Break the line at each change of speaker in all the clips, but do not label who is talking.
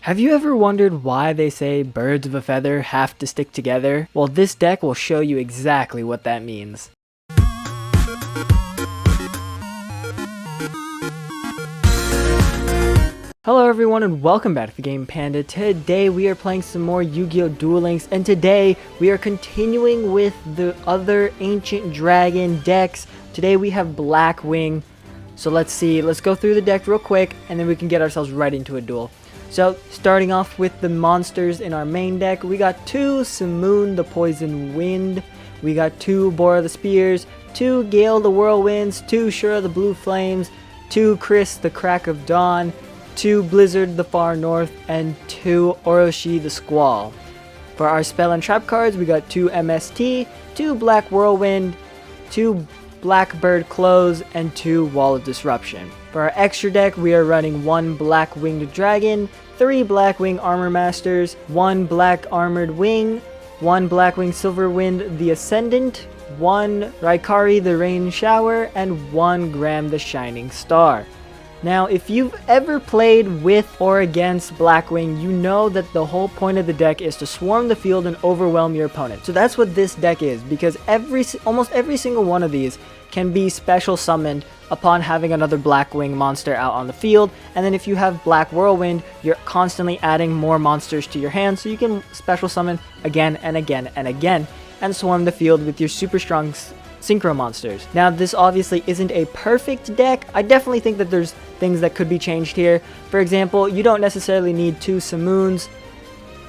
Have you ever wondered why they say birds of a feather have to stick together? Well, this deck will show you exactly what that means. Hello everyone and welcome back to the Game Panda. Today we are playing some more Yu-Gi-Oh! Duel Links, and today we are continuing with the other Ancient Dragon decks. Today we have Blackwing. So let's go through the deck real quick and then we can get ourselves right into a duel. So, starting off with the monsters in our main deck, we got 2 Simoon the Poison Wind, we got 2 Bora the Spears, 2 Gale the Whirlwinds, 2 Shura the Blue Flames, 2 Chris the Crack of Dawn, 2 Blizzard the Far North, and 2 Orochi the Squall. For our spell and trap cards, we got 2 MST, 2 Black Whirlwind, 2 Blackbird Close, and 2 Wall of Disruption. For our extra deck, we are running 1 Black Winged Dragon, 3 Blackwing Armor Masters, 1 Black Armored Wing, 1 Blackwing Silverwind the Ascendant, 1 Raikari the Rain Shower, and 1 Gram the Shining Star. Now, if you've ever played with or against Blackwing, you know that the whole point of the deck is to swarm the field and overwhelm your opponent. So that's what this deck is, because almost every single one of these can be special summoned upon having another Blackwing monster out on the field. And then if you have Black Whirlwind, you're constantly adding more monsters to your hand, so you can special summon again and again and again and swarm the field with your super strong synchro monsters. Now, this obviously isn't a perfect deck. I definitely think that there's things that could be changed here. For example, you don't necessarily need 2 Simoons.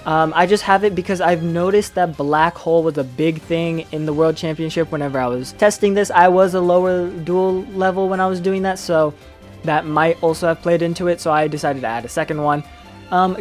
I just have it because I've noticed that Black Hole was a big thing in the World Championship whenever I was testing this. I was a lower duel level when I was doing that, so that might also have played into it, so I decided to add a second one.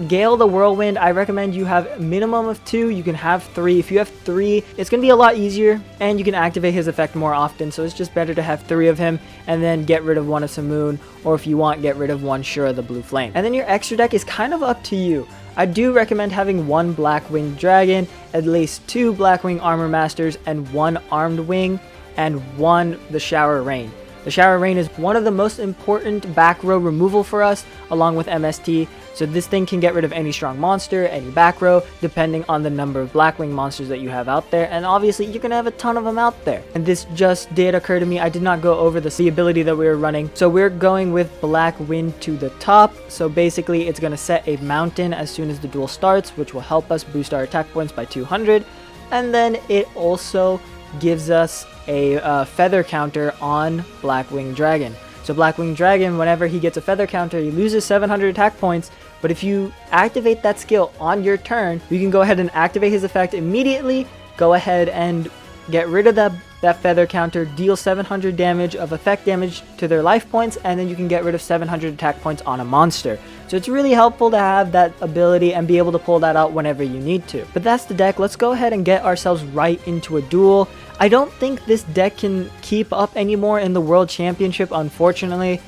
Gale the Whirlwind, I recommend you have a minimum of 2. You can have 3. If you have 3, it's going to be a lot easier, and you can activate his effect more often, so it's just better to have 3 of him, and then get rid of 1 of Simoon, or if you want, get rid of 1 Shura the Blue Flame. And then your extra deck is kind of up to you. I do recommend having 1 Blackwing Dragon, at least 2 Blackwing Armor Masters, and 1 Armed Wing, and 1 the Shower Rain. The Shower Rain is one of the most important back row removal for us, along with MST, so this thing can get rid of any strong monster, any back row, depending on the number of Blackwing monsters that you have out there, and obviously you're going to have a ton of them out there. And this just did occur to me, I did not go over the ability that we were running, so we're going with Black Wind to the top, so basically it's going to set a mountain as soon as the duel starts, which will help us boost our attack points by 200, and then it also gives us a feather counter on Blackwing Dragon. So Blackwing Dragon, whenever he gets a feather counter, he loses 700 attack points, but if you activate that skill on your turn, you can go ahead and activate his effect immediately, go ahead and get rid of that feather counter, deal 700 damage of effect damage to their life points, and then you can get rid of 700 attack points on a monster. So it's really helpful to have that ability and be able to pull that out whenever you need to. But that's the deck. Let's go ahead and get ourselves right into a duel. I don't think this deck can keep up anymore in the World Championship, unfortunately,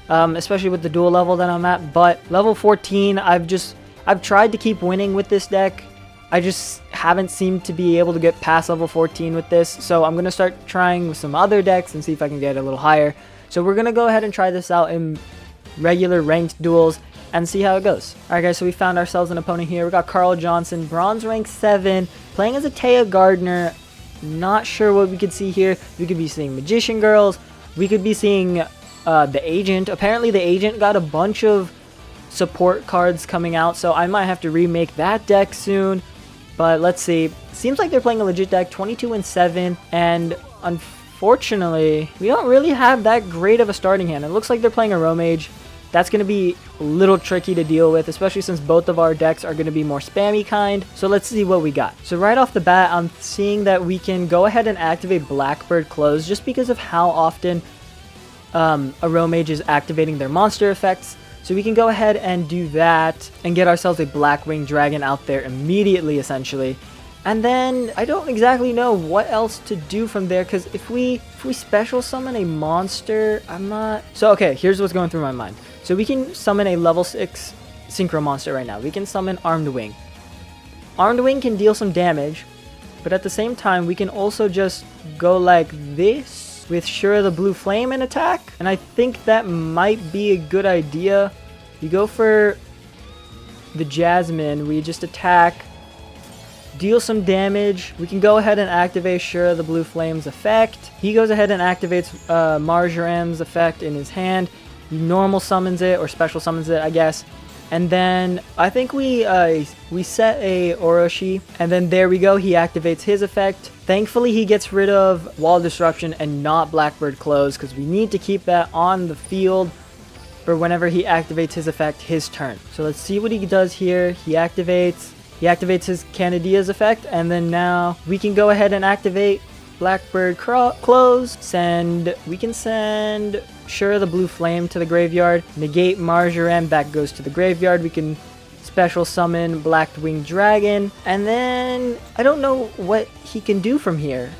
especially with the duel level that I'm at. But level 14, I've tried to keep winning with this deck. I just haven't seemed to be able to get past level 14 with this, so I'm going to start trying with some other decks and see if I can get a little higher. So we're going to go ahead and try this out in regular ranked duels and see how it goes. Alright guys, so we found ourselves an opponent here. We got Carl Johnson, bronze rank 7, playing as a Taya Gardner. Not sure what we could see here. We could be seeing Magician Girls. We could be seeing the Agent. Apparently the Agent got a bunch of support cards coming out, so I might have to remake that deck soon. But let's see. Seems like they're playing a legit deck, 22-7, and unfortunately, we don't really have that great of a starting hand. It looks like they're playing a Romage. That's going to be a little tricky to deal with, especially since both of our decks are going to be more spammy kind. So let's see what we got. So right off the bat, I'm seeing that we can go ahead and activate Blackbird Close just because of how often a Romage is activating their monster effects. So we can go ahead and do that and get ourselves a Blackwing Dragon out there immediately, essentially. And then I don't exactly know what else to do from there, because if we special summon a monster, I'm not... So okay, here's what's going through my mind. So we can summon a level 6 synchro monster right now. We can summon Armed Wing. Armed Wing can deal some damage, but at the same time we can also just go like this with Shura the Blue Flame and attack. And I think that might be a good idea. You go for the Jasmine, we just attack, deal some damage. We can go ahead and activate Shear the Blue Flame's effect. He goes ahead and activates Marjoram's effect in his hand. He normal summons it, or special summons it, I guess. And then I think we set a Orochi, and then there we go. He activates his effect. Thankfully, he gets rid of Wall Disruption and not Blackbird Close, because we need to keep that on the field for whenever he activates his effect his turn. So let's see what he does here. He activates his Canadia's effect, and then now we can go ahead and activate Blackbird Close. We can send Shear the Blue Flame to the graveyard. Negate Marjoram, that goes to the graveyard. We can special summon Blackwing Dragon. And then I don't know what he can do from here.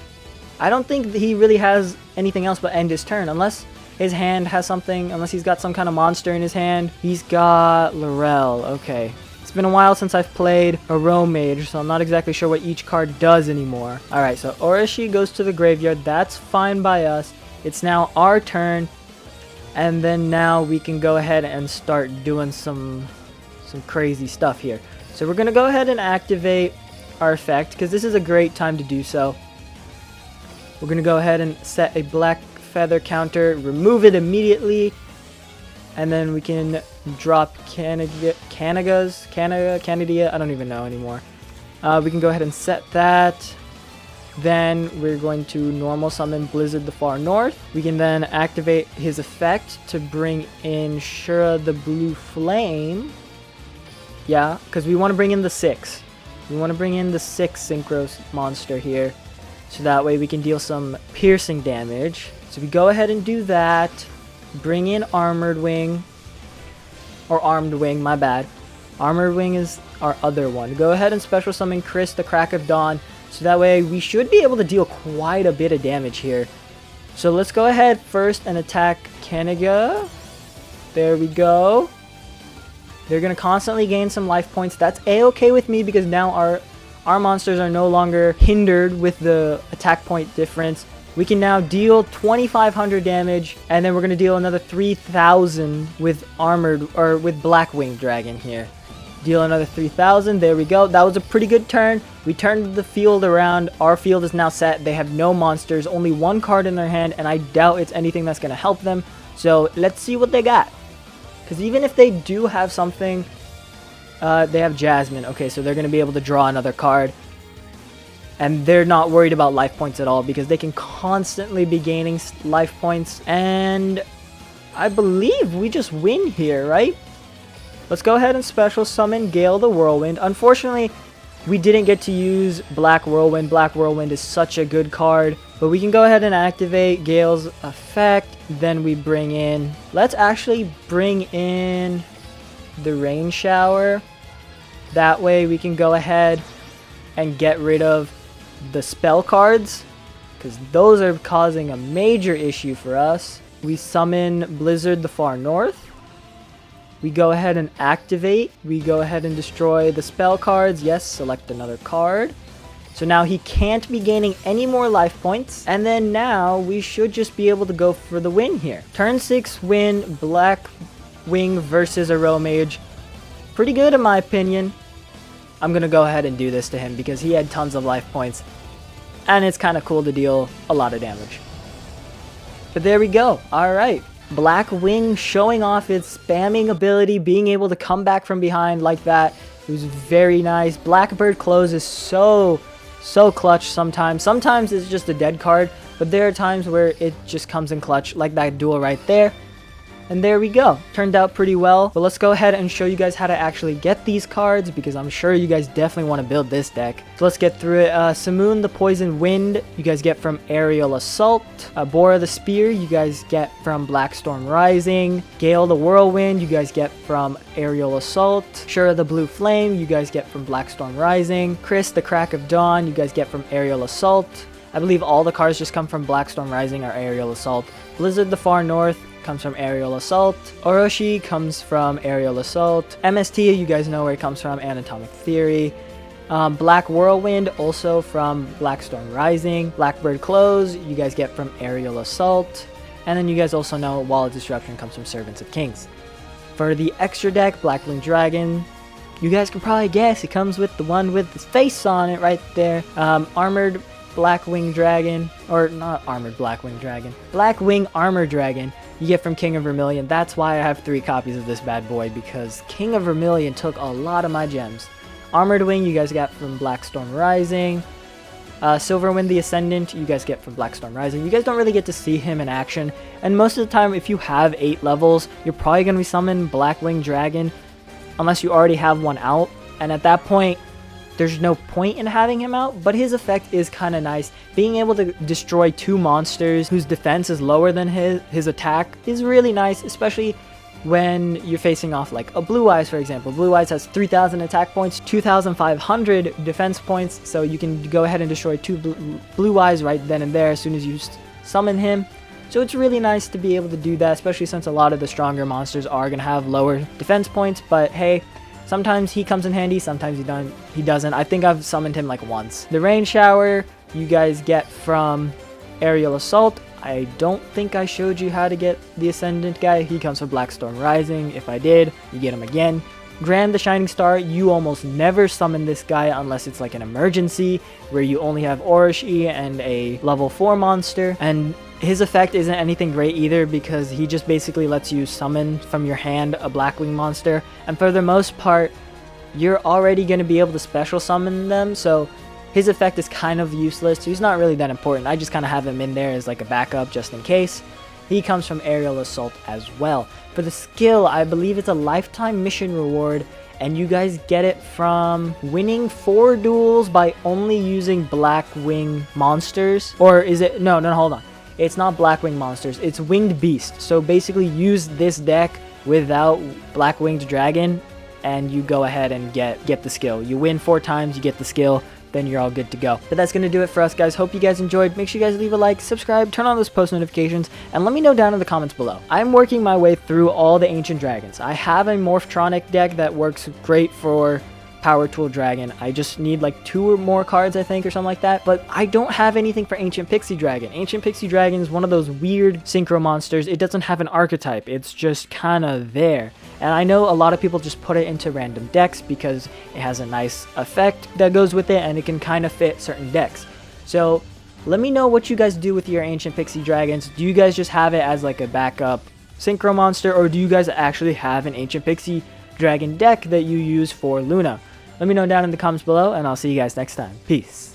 I don't think he really has anything else but end his turn, unless his hand has something, unless he's got some kind of monster in his hand. He's got Laurel. Okay. It's been a while since I've played a Roam Mage, so I'm not exactly sure what each card does anymore. Alright, so Orochi goes to the graveyard. That's fine by us. It's now our turn. And then now we can go ahead and start doing some crazy stuff here. So we're going to go ahead and activate our effect, because this is a great time to do so. We're going to go ahead and set a Black Feather counter, remove it immediately. And then we can drop Canada, I don't even know anymore. We can go ahead and set that. Then we're going to normal summon Blizzard the Far North. We can then activate his effect to bring in Shear the Blue Flame. Yeah, because we want to bring in the 6. We want to bring in the 6 Synchro monster here. So that way we can deal some piercing damage. So we go ahead and do that. Bring in Armored Wing. Or Armed Wing, my bad. Armored Wing is our other one. Go ahead and special summon Chris the Crack of Dawn. So that way we should be able to deal quite a bit of damage here. So let's go ahead first and attack Kanaga. There we go. They're going to constantly gain some life points. That's a-okay with me, because now our monsters are no longer hindered with the attack point difference. We can now deal 2,500 damage, and then we're going to deal another 3,000 with with Blackwing Dragon here. Deal another 3,000. There we go. That was a pretty good turn. We turned the field around. Our field is now set. They have no monsters, only one card in their hand, and I doubt it's anything that's going to help them. So let's see what they got. Because even if they do have something, they have Jasmine. Okay, so they're going to be able to draw another card. And they're not worried about life points at all, because they can constantly be gaining life points. And I believe we just win here, right? Let's go ahead and special summon Gale the Whirlwind. Unfortunately, we didn't get to use Black Whirlwind. Black Whirlwind is such a good card. But we can go ahead and activate Gale's effect. Then we bring in... Let's actually bring in the Rain Shower. That way we can go ahead and get rid of the spell cards, because those are causing a major issue for us. We summon Blizzard the Far North. We go ahead and activate. We go ahead and destroy the spell cards. Yes, select another card. So now he can't be gaining any more life points. And then now we should just be able to go for the win here. Turn 6 win, Blackwing versus a Roam Mage. Pretty good in my opinion. I'm going to go ahead and do this to him because he had tons of life points. And it's kind of cool to deal a lot of damage. But there we go. Alright. Blackwing showing off its spamming ability, being able to come back from behind like that. It was very nice. Blackbird Close is so clutch sometimes. Sometimes it's just a dead card, but there are times where it just comes in clutch, like that duel right there. And there we go. Turned out pretty well. But let's go ahead and show you guys how to actually get these cards, because I'm sure you guys definitely want to build this deck. So let's get through it. Simoon the Poison Wind, you guys get from Aerial Assault. Bora the Spear, you guys get from Blackstorm Rising. Gale the Whirlwind, you guys get from Aerial Assault. Shear the Blue Flame, you guys get from Blackstorm Rising. Chris the Crack of Dawn, you guys get from Aerial Assault. I believe all the cards just come from Blackstorm Rising or Aerial Assault. Blizzard the Far North comes from Aerial Assault. Orochi comes from Aerial Assault. MST, you guys know where it comes from, Anatomic Theory. Black Whirlwind, also from Blackstorm Rising. Blackbird Close, you guys get from Aerial Assault. And then you guys also know Wall of Disruption comes from Servants of Kings. For the extra deck, Blackwing Dragon, you guys can probably guess it comes with the one with his face on it right there. Armored Blackwing Dragon, or not armored Blackwing Dragon, Blackwing Armor Dragon you get from King of Vermilion. That's why I have 3 copies of this bad boy, because King of Vermilion took a lot of my gems. Armored Wing you guys got from Blackstorm Rising. Silverwind the Ascendant you guys get from Blackstorm Rising. You guys don't really get to see him in action, and most of the time if you have 8 levels, you're probably going to be summoning Blackwing Dragon unless you already have one out, and at that point there's no point in having him out, but his effect is kind of nice. Being able to destroy 2 monsters whose defense is lower than his attack is really nice, especially when you're facing off like a Blue Eyes, for example. Blue Eyes has 3,000 attack points, 2,500 defense points, so you can go ahead and destroy 2 Blue Eyes right then and there as soon as you summon him. So it's really nice to be able to do that, especially since a lot of the stronger monsters are going to have lower defense points, but hey, sometimes he comes in handy, sometimes he doesn't. I think I've summoned him like once. The Rain Shower you guys get from Aerial Assault. I don't think I showed you how to get the Ascendant guy. He comes from Blackstorm Rising. If I did, you get him again. Grand the Shining Star, you almost never summon this guy unless it's like an emergency where you only have Orochi and a level 4 monster, and his effect isn't anything great either because he just basically lets you summon from your hand a Blackwing monster, and for the most part you're already going to be able to special summon them, so his effect is kind of useless, so he's not really that important. I just kind of have him in there as like a backup just in case. He comes from Aerial Assault as well. For the skill, I believe it's a lifetime mission reward, and you guys get it from winning 4 duels by only using Blackwing monsters. Or is it? No, hold on. It's not Blackwing monsters, it's Winged Beast. So basically use this deck without Blackwinged Dragon, and you go ahead and get the skill. You win 4 times, you get the skill, then you're all good to go. But that's going to do it for us, guys. Hope you guys enjoyed. Make sure you guys leave a like, subscribe, turn on those post notifications, and let me know down in the comments below. I'm working my way through all the Ancient Dragons. I have a Morphtronic deck that works great for Power Tool Dragon. I just need like 2 or more cards, I think, or something like that. But I don't have anything for Ancient Pixie Dragon. Ancient Pixie Dragon is one of those weird synchro monsters. It doesn't have an archetype. It's just kind of there. And I know a lot of people just put it into random decks because it has a nice effect that goes with it and it can kind of fit certain decks. So let me know what you guys do with your Ancient Pixie Dragons. Do you guys just have it as like a backup synchro monster, or do you guys actually have an Ancient Pixie Dragon deck that you use for Luna? Let me know down in the comments below, and I'll see you guys next time. Peace.